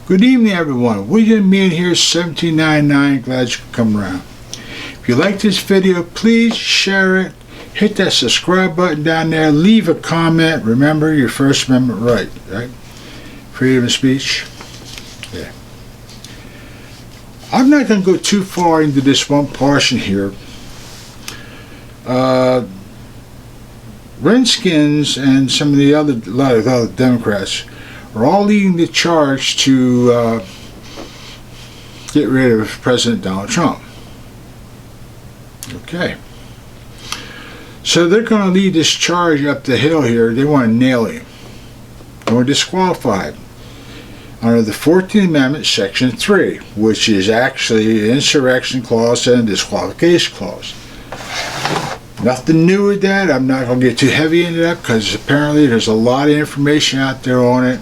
Good evening, everyone. William Mean here, 1799. Glad you could come around. If you like this video, please share it. Hit that subscribe button down there. Leave a comment. Remember your First Amendment right? Freedom of speech. Yeah. I'm not going to go too far into this one portion here. Redskins and some of a lot of other Democrats are all leading the charge to get rid of President Donald Trump. Okay. So they're going to lead this charge up the hill here. They want to nail him. They want to disqualify him under the 14th Amendment, Section 3, which is actually an insurrection clause and a disqualification clause. Nothing new with that. I'm not going to get too heavy into that because apparently there's a lot of information out there on it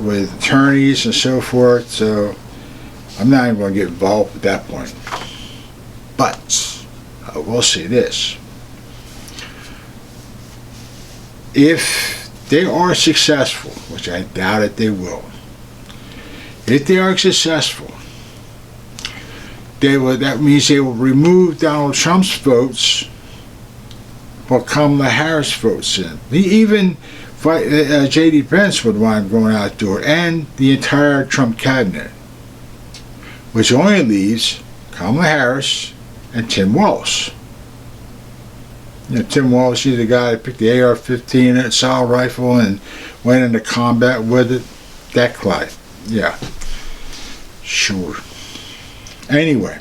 with attorneys and so forth, so I'm not even going to get involved at that point. But I will say this. If they are successful, which I doubt it they will, if they are successful, that means they will remove Donald Trump's votes but Kamala Harris votes in. Even J.D. Vance would want going out the door, and the entire Trump cabinet, which only leaves Kamala Harris and Tim Walz. You know, Tim Walz, he's the guy that picked the AR-15 assault rifle and went into combat with it. That guy. Yeah. Sure. Anyway.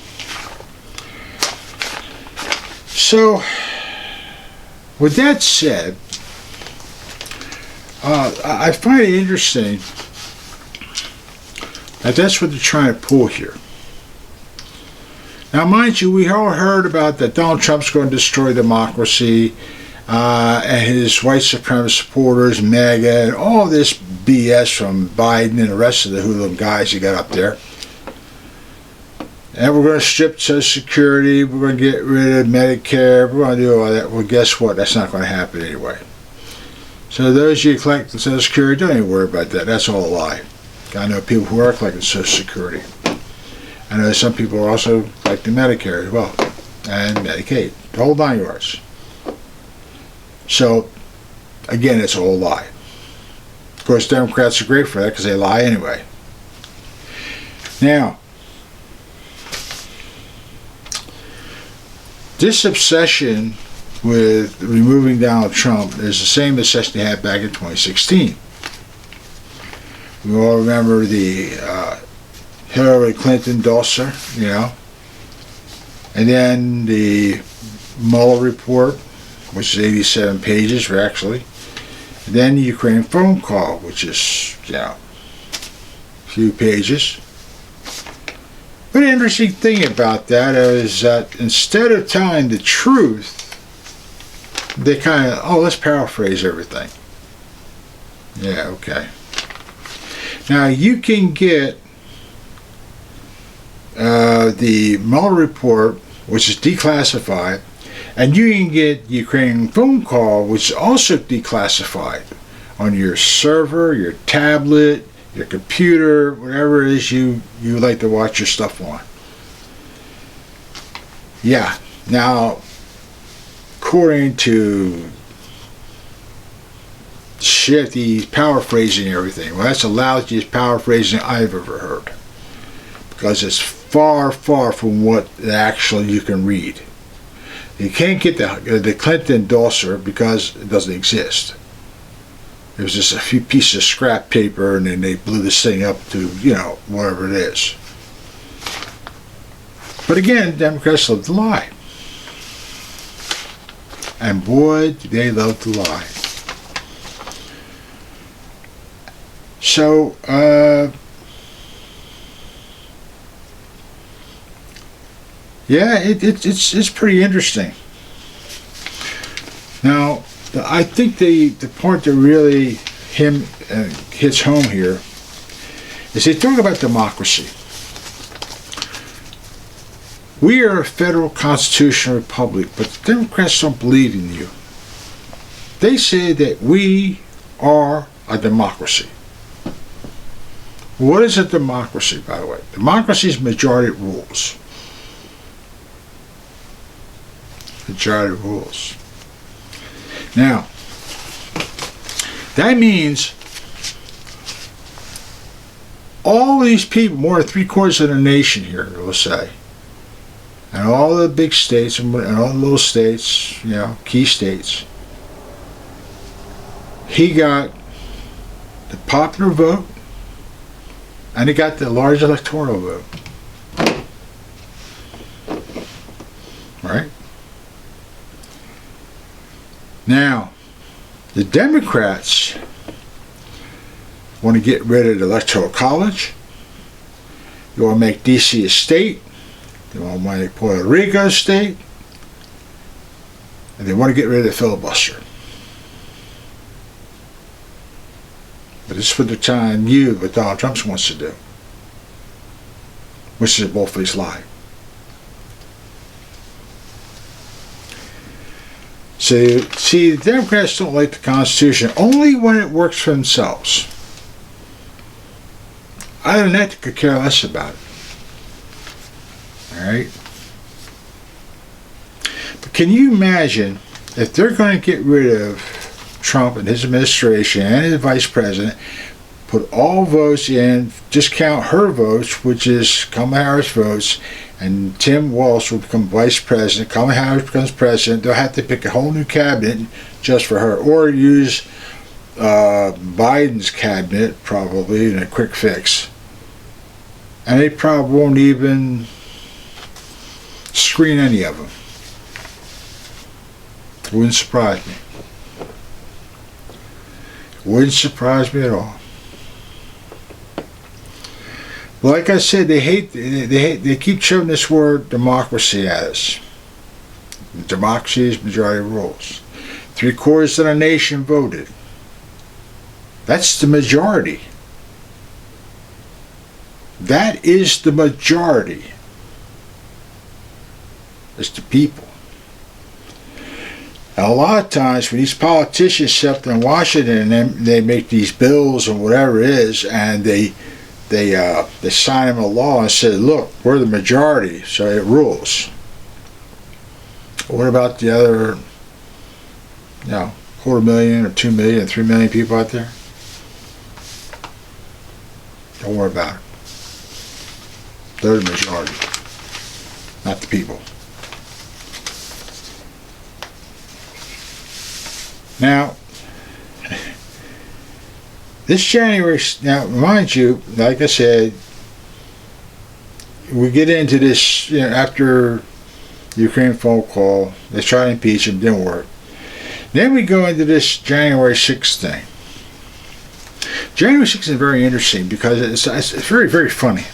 So, with that said, I find it interesting that that's what they're trying to pull here. Now, mind you, we all heard about that Donald Trump's going to destroy democracy, and his white supremacist supporters, MAGA, and all this BS from Biden and the rest of the hoodlum guys he got up there. And we're going to strip Social Security, we're going to get rid of Medicare, we're going to do all that. Well, guess what? That's not going to happen anyway. So those of you who collect the Social Security, don't even worry about that. That's all a lie. I know people who are collecting Social Security. I know some people are also collecting Medicare as well, and Medicaid. The whole 9 yards. So, again, it's all a lie. Of course, Democrats are great for that because they lie anyway. Now, this obsession with removing Donald Trump is the same obsession they had back in 2016. We all remember the Hillary Clinton dossier, you know, and then the Mueller report, which is 87 pages, actually, and then the Ukraine phone call, which is, you know, a few pages. But the interesting thing about that is that instead of telling the truth, they kind of, let's paraphrase everything. Yeah, okay. Now, you can get the Mueller report, which is declassified, and you can get the Ukrainian phone call, which is also declassified, on your server, your tablet, your computer, whatever it is you like to watch your stuff on. Yeah. Now, according to he's paraphrasing everything. Well, that's the loudest paraphrasing I've ever heard, because it's far, far from what actually you can read. You can't get the Clinton dossier because it doesn't exist. It was just a few pieces of scrap paper, and then they blew this thing up to, you know, whatever it is. But again, Democrats love to lie. And boy, do they love to lie. So, yeah, it's pretty interesting. Now, I think the point that really hits home here is they talk about democracy. We are a federal constitutional republic, but the Democrats don't believe in you. They say that we are a democracy. What is a democracy, by the way? Democracy is majority rules. Majority rules. Now, that means all these people, more than 3/4 of the nation here, we'll say, and all the big states and all the little states, key states, he got the popular vote and he got the large electoral vote. Right? Now, the Democrats want to get rid of the Electoral College. They want to make D.C. a state. They want to make Puerto Rico a state. And they want to get rid of the filibuster. But this is for the time what Donald Trump wants to do, which is a bull-faced lie. So, see, the Democrats don't like the Constitution only when it works for themselves. Other than that, they could care less about it. Alright? But can you imagine if they're going to get rid of Trump and his administration and his vice president, put all votes in, just count her votes, which is Kamala Harris votes, and Tim Walz will become vice president, Kamala Harris becomes president, they'll have to pick a whole new cabinet just for her, or use Biden's cabinet, probably, in a quick fix. And they probably won't even screen any of them. Wouldn't surprise me. Wouldn't surprise me at all. Like I said, they keep shoving this word democracy at us. Democracy is majority rules. 3/4 of the nation voted. That's the majority. That is the majority. It's the people. And a lot of times when these politicians sit up in Washington and they make these bills and whatever it is, and they sign them a law and say, look, we're the majority, so it rules. What about the other, 250,000 or 2 million, 3 million people out there? Don't worry about it. They're the majority, not the people. Now, this January, now mind you, like I said, we get into this, after the Ukraine phone call, they tried to impeach him, didn't work. Then we go into this January 6th thing. January 6th is very interesting because it's very, very funny.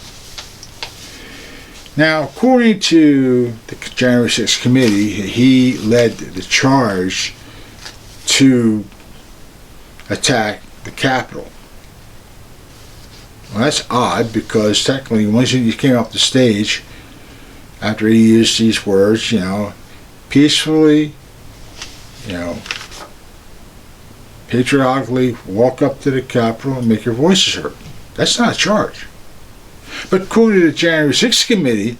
Now, according to the January 6th committee, he led the charge to attack the Capitol. Well, that's odd because technically once he came off the stage, after he used these words, peacefully, patriotically walk up to the Capitol and make your voices heard. That's not a charge. But according to the January 6th committee,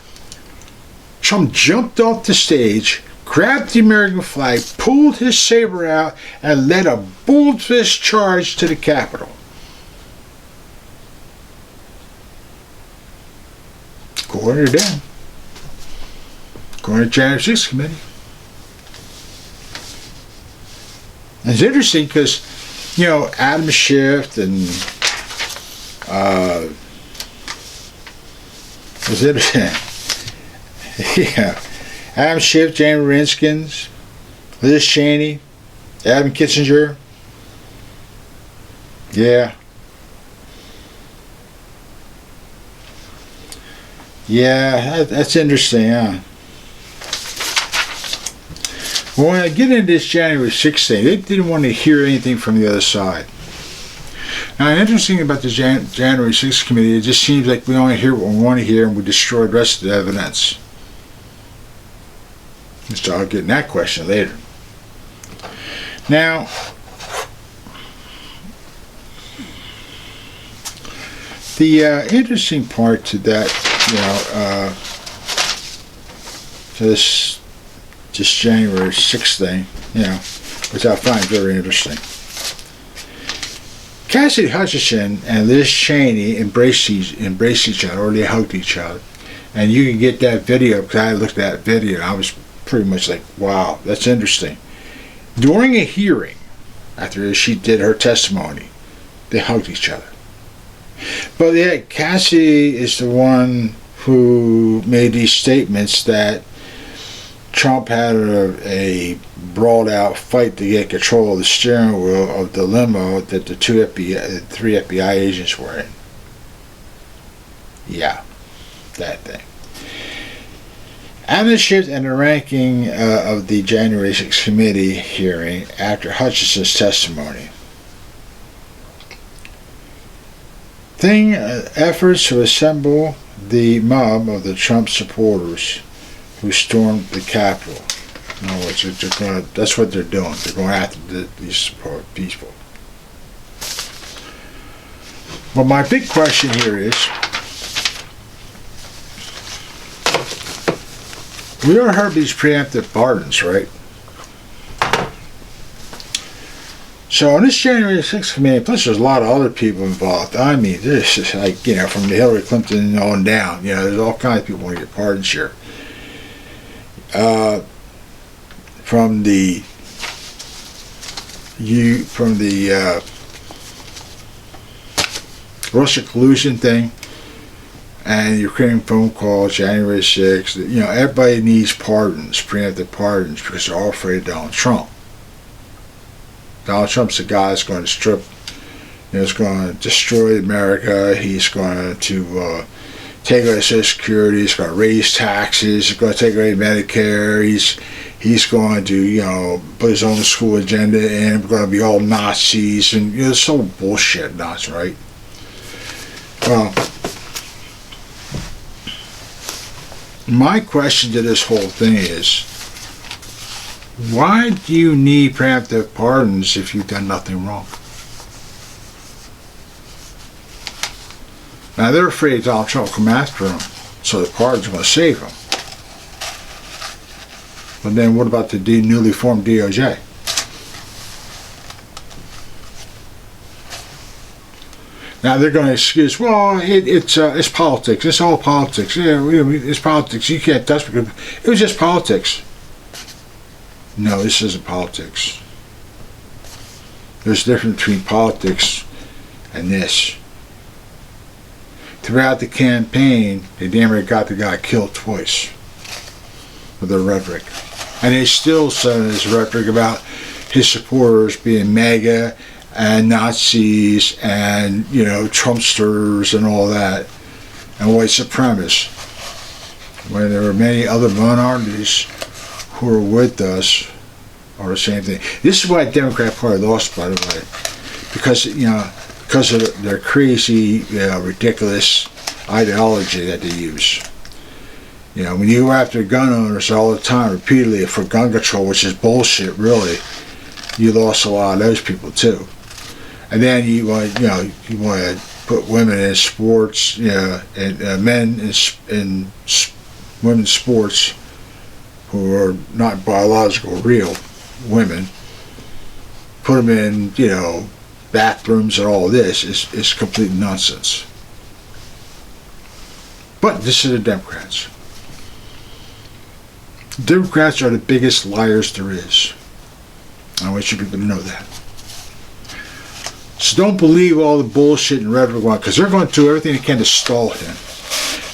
Trump jumped off the stage, grabbed the American flag, pulled his saber out, and led a bold-faced charge to the Capitol. According to them. According to the January 6th committee. And it's interesting because, Adam Schiff and was it? Yeah. Adam Schiff, James Rinskins, Liz Cheney, Adam Kinzinger. Yeah. Yeah, that's interesting, huh? Well, when I get into this January 6th thing, they didn't want to hear anything from the other side. Now, the interesting thing about the January 6th committee, it just seems like we only hear what we want to hear and we destroy the rest of the evidence. So I'll get in that question later. Now, The interesting part to that, to this January 6th thing, which I find very interesting. Cassidy Hutchinson and Liz Cheney embraced each other, or they hugged each other. And you can get that video, because I looked at that video, and I was pretty much like, wow, that's interesting. During a hearing, after she did her testimony, they hugged each other. But yet, Cassidy is the one who made these statements that Trump had a brawled-out fight to get control of the steering wheel of the limo that the three FBI agents were in. Yeah, that thing. And the shift in the ranking of the January 6th committee hearing after Hutchinson's testimony. Efforts to assemble the mob of the Trump supporters who stormed the Capitol. In other words, that's what they're doing. They're going after these people. Well, my big question here is, we all heard these preemptive pardons, right? So on this January 6th committee, plus there's a lot of other people involved. I mean, this is like, from the Hillary Clinton on down. There's all kinds of people want to get pardons here. From the Russia collusion thing and Ukraine phone call, January 6th. Everybody needs pardons, preemptive pardons, because they're all afraid of Donald Trump. Donald Trump's the guy that's going to he's going to destroy America. He's going to take away Social Security. He's going to raise taxes. He's going to take away Medicare. He's going to, put his own school agenda in. We're going to be all Nazis. And, it's so bullshit, nuts, right? Well, my question to this whole thing is, why do you need preemptive pardons if you've done nothing wrong? Now, they're afraid Donald Trump will come after them, so the pardon's going to save them. But then what about the newly formed DOJ? Now they're going to excuse, well, it's politics. It's all politics. It's politics. You can't touch it. It was just politics. No, this isn't politics. There's a difference between politics and this. Throughout the campaign, they damn near got the guy killed twice with their rhetoric. And they still said his rhetoric about his supporters being MAGA and Nazis and, Trumpsters and all that, and white supremacists. When there were many other minorities who were with us, or the same thing. This is why the Democrat Party lost, by the way, because of their crazy, ridiculous ideology that they use. When you go after gun owners all the time, repeatedly, for gun control, which is bullshit, really, you lost a lot of those people too. And then you want to put women in sports, and men in women's sports who are not biological, real women, put them in, bathrooms and all this is complete nonsense. But this is the Democrats. Democrats are the biggest liars there is. I want you people to know that. So don't believe all the bullshit and rhetoric, because they're going to do everything they can to stall him.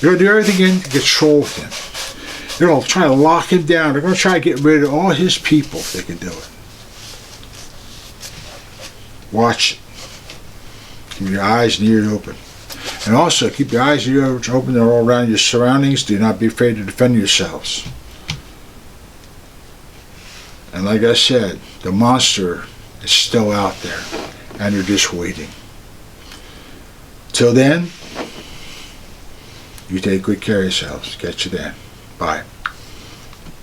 They're going to do everything to control him. They're going to try to lock him down. They're going to try to get rid of all his people if they can do it. Watch it. Keep your eyes and ears open. And also, keep your eyes and ears open. They're all around your surroundings. Do not be afraid to defend yourselves. And like I said, the monster is still out there. And they're just waiting. Till then, you take good care of yourselves. Catch you then. Bye.